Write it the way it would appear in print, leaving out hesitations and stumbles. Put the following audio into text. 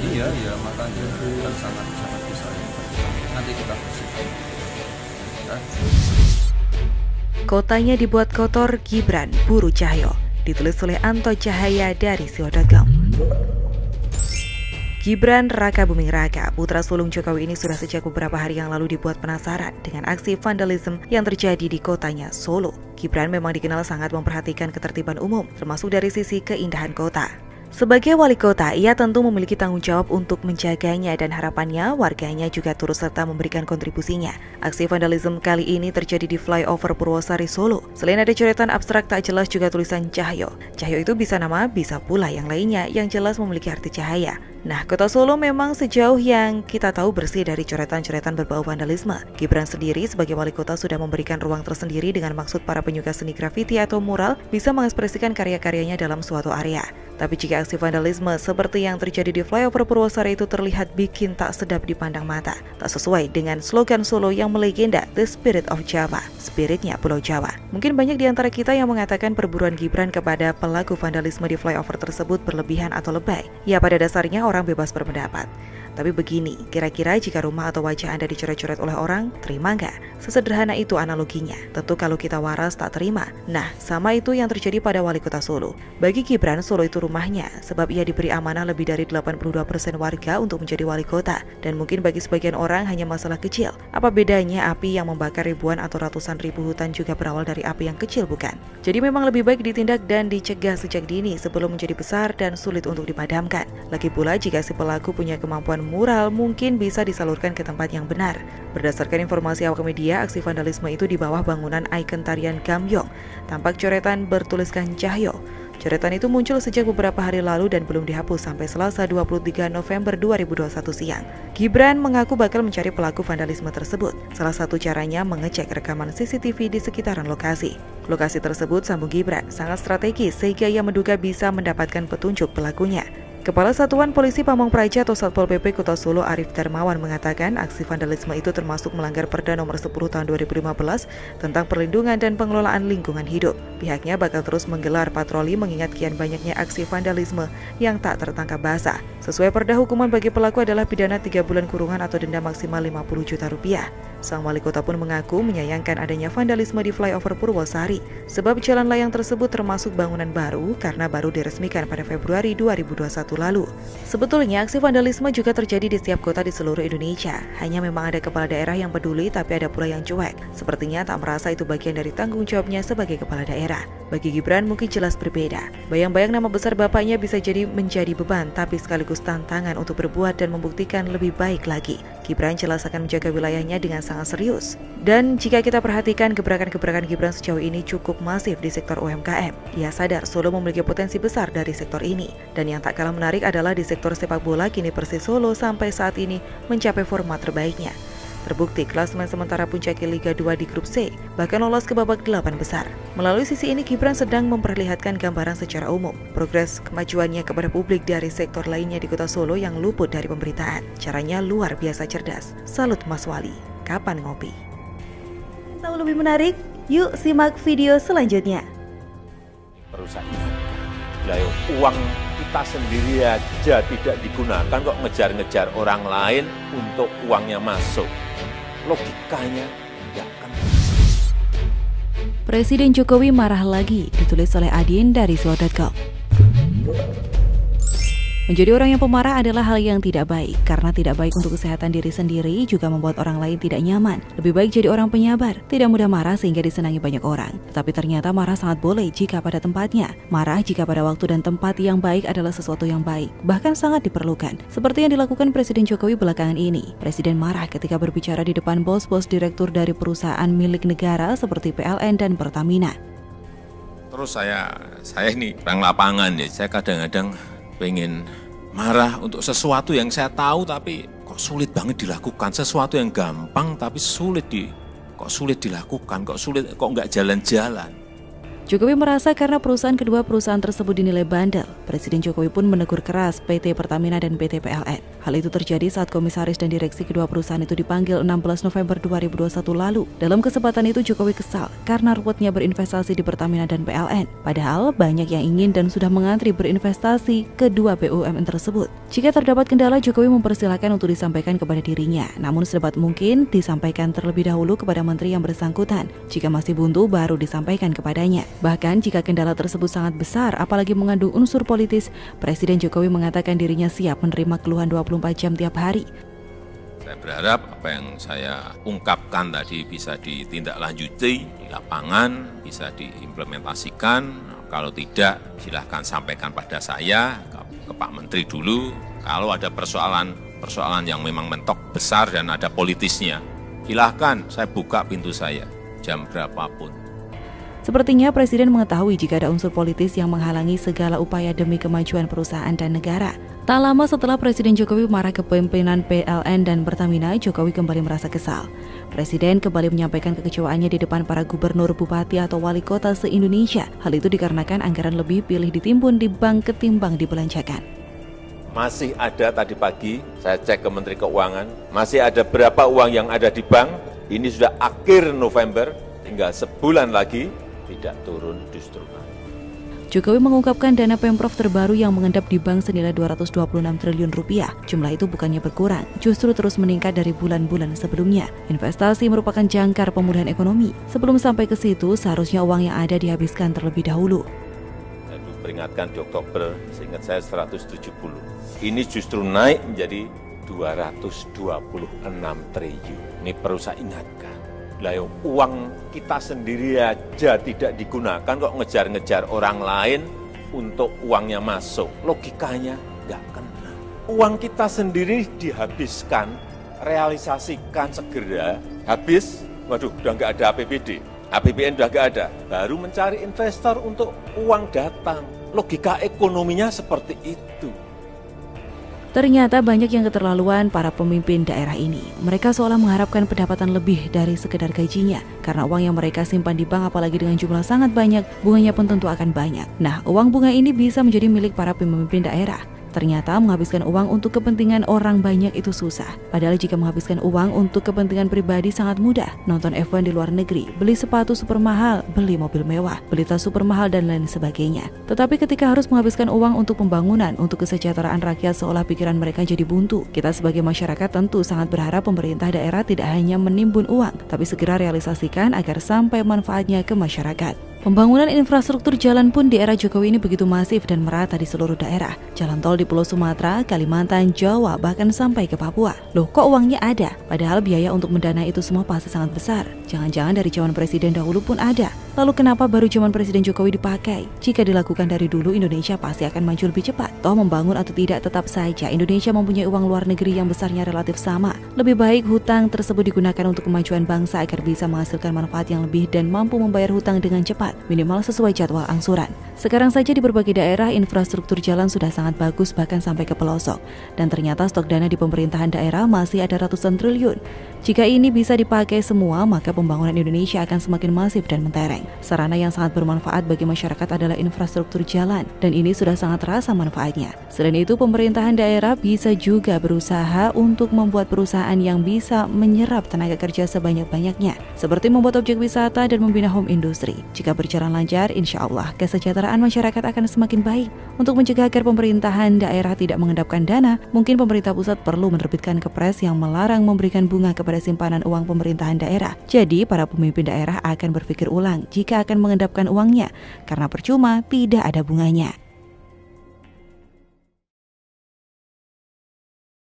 Iya, iya, makanya kan sangat bisa ini. Nanti kita bersihkan. Kan? Kotanya dibuat kotor, Gibran buru Cahyo. Ditulis oleh Anto Cahaya dari sio.com. Gibran Raka Buming Raka, putra sulung Jokowi ini sudah sejak beberapa hari yang lalu dibuat penasaran dengan aksi vandalisme yang terjadi di kotanya Solo. Gibran memang dikenal sangat memperhatikan ketertiban umum, termasuk dari sisi keindahan kota. Sebagai wali kota, ia tentu memiliki tanggung jawab untuk menjaganya dan harapannya warganya juga turut serta memberikan kontribusinya. Aksi vandalisme kali ini terjadi di flyover Purwosari Solo. Selain ada coretan abstrak tak jelas juga tulisan Cahyo. Cahyo itu bisa nama, bisa pula yang lainnya yang jelas memiliki arti cahaya. Nah, kota Solo memang sejauh yang kita tahu bersih dari coretan-coretan berbau vandalisme. Gibran sendiri sebagai wali kota sudah memberikan ruang tersendiri dengan maksud para penyuka seni grafiti atau mural bisa mengekspresikan karya-karyanya dalam suatu area. Tapi jika aksi vandalisme seperti yang terjadi di flyover Purwosari itu terlihat bikin tak sedap dipandang mata, tak sesuai dengan slogan Solo yang melegenda The Spirit of Java, spiritnya Pulau Jawa. Mungkin banyak di antara kita yang mengatakan perburuan Gibran kepada pelaku vandalisme di flyover tersebut berlebihan atau lebay. Ya, pada dasarnya orang bebas berpendapat. Tapi begini, kira-kira jika rumah atau wajah Anda dicoret-coret oleh orang, terima nggak? Sesederhana itu analoginya. Tentu kalau kita waras tak terima. Nah, sama itu yang terjadi pada wali kota Solo. Bagi Gibran, Solo itu rumahnya, sebab ia diberi amanah lebih dari 82% warga untuk menjadi wali kota. Dan mungkin bagi sebagian orang hanya masalah kecil. Apa bedanya api yang membakar ribuan atau ratusan ribu hutan juga berawal dari api yang kecil, bukan? Jadi memang lebih baik ditindak dan dicegah sejak dini sebelum menjadi besar dan sulit untuk dipadamkan. Lagi pula jika si pelaku punya kemampuan mural mungkin bisa disalurkan ke tempat yang benar. Berdasarkan informasi awak media, aksi vandalisme itu di bawah bangunan ikon tarian Gambyong. Tampak coretan bertuliskan Cahyo. Coretan itu muncul sejak beberapa hari lalu dan belum dihapus sampai Selasa 23 November 2021 siang. Gibran mengaku bakal mencari pelaku vandalisme tersebut. Salah satu caranya mengecek rekaman CCTV di sekitaran lokasi. Lokasi tersebut, sambung Gibran, sangat strategis sehingga ia menduga bisa mendapatkan petunjuk pelakunya. Kepala Satuan Polisi Pamong Praja atau Satpol PP Kota Solo Arif Darmawan mengatakan aksi vandalisme itu termasuk melanggar Perda Nomor 10 Tahun 2015 tentang perlindungan dan pengelolaan lingkungan hidup. Pihaknya bakal terus menggelar patroli mengingat kian banyaknya aksi vandalisme yang tak tertangkap basah. Sesuai Perda, hukuman bagi pelaku adalah pidana 3 bulan kurungan atau denda maksimal 50 juta rupiah. Sang wali kota pun mengaku menyayangkan adanya vandalisme di flyover Purwosari, sebab jalan layang tersebut termasuk bangunan baru karena baru diresmikan pada Februari 2021 lalu. Sebetulnya aksi vandalisme juga terjadi di setiap kota di seluruh Indonesia. Hanya memang ada kepala daerah yang peduli tapi ada pula yang cuek. Sepertinya tak merasa itu bagian dari tanggung jawabnya sebagai kepala daerah. Bagi Gibran mungkin jelas berbeda. Bayang-bayang nama besar bapaknya bisa jadi menjadi beban tapi sekaligus tantangan untuk berbuat dan membuktikan lebih baik lagi. Gibran jelas akan menjaga wilayahnya dengan sangat serius. Dan jika kita perhatikan gebrakan-gebrakan Gibran sejauh ini cukup masif di sektor UMKM. Ia sadar Solo memiliki potensi besar dari sektor ini. Dan yang tak kalah menarik adalah di sektor sepak bola kini Persis Solo sampai saat ini mencapai format terbaiknya. Terbukti klasemen sementara puncaki Liga 2 di grup C, bahkan lolos ke babak 8 besar. Melalui sisi ini Gibran sedang memperlihatkan gambaran secara umum progres kemajuannya kepada publik dari sektor lainnya di kota Solo yang luput dari pemberitaan. Caranya luar biasa cerdas. Salut Mas Wali. Kapan ngopi? Tahu lebih menarik? Yuk simak video selanjutnya. Perusahaan uang kita sendiri aja tidak digunakan kok ngejar-ngejar orang lain untuk uangnya masuk. Logikanya tidak akan. Presiden Jokowi marah lagi, ditulis oleh Adin dari sio.com. Menjadi orang yang pemarah adalah hal yang tidak baik, karena tidak baik untuk kesehatan diri sendiri, juga membuat orang lain tidak nyaman. Lebih baik jadi orang penyabar, tidak mudah marah sehingga disenangi banyak orang. Tetapi ternyata marah sangat boleh jika pada tempatnya. Marah jika pada waktu dan tempat yang baik adalah sesuatu yang baik, bahkan sangat diperlukan. Seperti yang dilakukan Presiden Jokowi belakangan ini. Presiden marah ketika berbicara di depan bos-bos direktur dari perusahaan milik negara seperti PLN dan Pertamina. Terus saya ini orang lapangan ya, saya kadang-kadang pengen marah untuk sesuatu yang saya tahu tapi kok sulit banget dilakukan, sesuatu yang gampang tapi kok sulit dilakukan, kok nggak jalan-jalan. Jokowi merasa karena kedua perusahaan tersebut dinilai bandel, Presiden Jokowi pun menegur keras PT Pertamina dan PT PLN. Hal itu terjadi saat komisaris dan direksi kedua perusahaan itu dipanggil 16 November 2021 lalu. Dalam kesempatan itu Jokowi kesal karena ruwetnya berinvestasi di Pertamina dan PLN. Padahal banyak yang ingin dan sudah mengantri berinvestasi kedua BUMN tersebut. Jika terdapat kendala, Jokowi mempersilahkan untuk disampaikan kepada dirinya. Namun sedapat mungkin disampaikan terlebih dahulu kepada menteri yang bersangkutan. Jika masih buntu, baru disampaikan kepadanya. Bahkan jika kendala tersebut sangat besar, apalagi mengandung unsur politis, Presiden Jokowi mengatakan dirinya siap menerima keluhan 24 jam tiap hari. Saya berharap apa yang saya ungkapkan tadi bisa ditindaklanjuti di lapangan, bisa diimplementasikan. Kalau tidak, silahkan sampaikan pada saya, ke Pak Menteri dulu. Kalau ada persoalan yang memang mentok besar dan ada politisnya, silahkan saya buka pintu saya, jam berapapun. Sepertinya Presiden mengetahui jika ada unsur politis yang menghalangi segala upaya demi kemajuan perusahaan dan negara. Tak lama setelah Presiden Jokowi marah ke pimpinan PLN dan Pertamina, Jokowi kembali merasa kesal. Presiden kembali menyampaikan kekecewaannya di depan para gubernur, bupati atau wali kota se-Indonesia. Hal itu dikarenakan anggaran lebih pilih ditimbun di bank ketimbang dibelanjakan. Masih ada tadi pagi, saya cek ke Menteri Keuangan, masih ada berapa uang yang ada di bank, ini sudah akhir November, tinggal sebulan lagi, tidak turun justru naik. Jokowi mengungkapkan dana Pemprov terbaru yang mengendap di bank senilai 226 triliun rupiah. Jumlah itu bukannya berkurang, justru terus meningkat dari bulan-bulan sebelumnya. Investasi merupakan jangkar pemulihan ekonomi. Sebelum sampai ke situ, seharusnya uang yang ada dihabiskan terlebih dahulu. Saya peringatkan di Oktober, seingat saya 170. Ini justru naik menjadi 226 triliun. Ini perlu saya ingatkan. Lah uang kita sendiri aja tidak digunakan kok ngejar-ngejar orang lain untuk uangnya masuk. Logikanya nggak kena. Uang kita sendiri dihabiskan, realisasikan segera, habis, waduh udah nggak ada APBD, APBN udah nggak ada, baru mencari investor untuk uang datang. Logika ekonominya seperti itu. Ternyata banyak yang keterlaluan para pemimpin daerah ini. Mereka seolah mengharapkan pendapatan lebih dari sekedar gajinya. Karena uang yang mereka simpan di bank apalagi dengan jumlah sangat banyak, bunganya pun tentu akan banyak. Nah, uang bunga ini bisa menjadi milik para pemimpin daerah. Ternyata menghabiskan uang untuk kepentingan orang banyak itu susah. Padahal jika menghabiskan uang untuk kepentingan pribadi sangat mudah. Nonton F1 di luar negeri, beli sepatu super mahal, beli mobil mewah, beli tas super mahal dan lain sebagainya. Tetapi ketika harus menghabiskan uang untuk pembangunan, untuk kesejahteraan rakyat seolah pikiran mereka jadi buntu. Kita sebagai masyarakat tentu sangat berharap pemerintah daerah tidak hanya menimbun uang, tapi segera realisasikan agar sampai manfaatnya ke masyarakat. Pembangunan infrastruktur jalan pun di era Jokowi ini begitu masif dan merata di seluruh daerah. Jalan tol di Pulau Sumatera, Kalimantan, Jawa, bahkan sampai ke Papua. Loh, kok uangnya ada? Padahal biaya untuk mendanai itu semua pasti sangat besar. Jangan-jangan dari zaman presiden dahulu pun ada. Lalu kenapa baru zaman Presiden Jokowi dipakai? Jika dilakukan dari dulu, Indonesia pasti akan maju lebih cepat. Toh membangun atau tidak tetap saja Indonesia mempunyai uang luar negeri yang besarnya relatif sama. Lebih baik hutang tersebut digunakan untuk kemajuan bangsa agar bisa menghasilkan manfaat yang lebih dan mampu membayar hutang dengan cepat, minimal sesuai jadwal angsuran. Sekarang saja di berbagai daerah infrastruktur jalan sudah sangat bagus bahkan sampai ke pelosok. Dan ternyata stok dana di pemerintahan daerah masih ada ratusan triliun. Jika ini bisa dipakai semua, maka pembangunan Indonesia akan semakin masif dan mentereng. Sarana yang sangat bermanfaat bagi masyarakat adalah infrastruktur jalan, dan ini sudah sangat terasa manfaatnya. Selain itu, pemerintahan daerah bisa juga berusaha untuk membuat perusahaan yang bisa menyerap tenaga kerja sebanyak-banyaknya, seperti membuat objek wisata dan membina home industry. Jika berjalan lancar, insya Allah kesejahteraan masyarakat akan semakin baik. Untuk mencegah agar pemerintahan daerah tidak mengendapkan dana, mungkin pemerintah pusat perlu menerbitkan kepres yang melarang memberikan bunga kepada simpanan uang pemerintahan daerah. Jadi, para pemimpin daerah akan berpikir ulang jika akan mengendapkan uangnya, karena percuma tidak ada bunganya.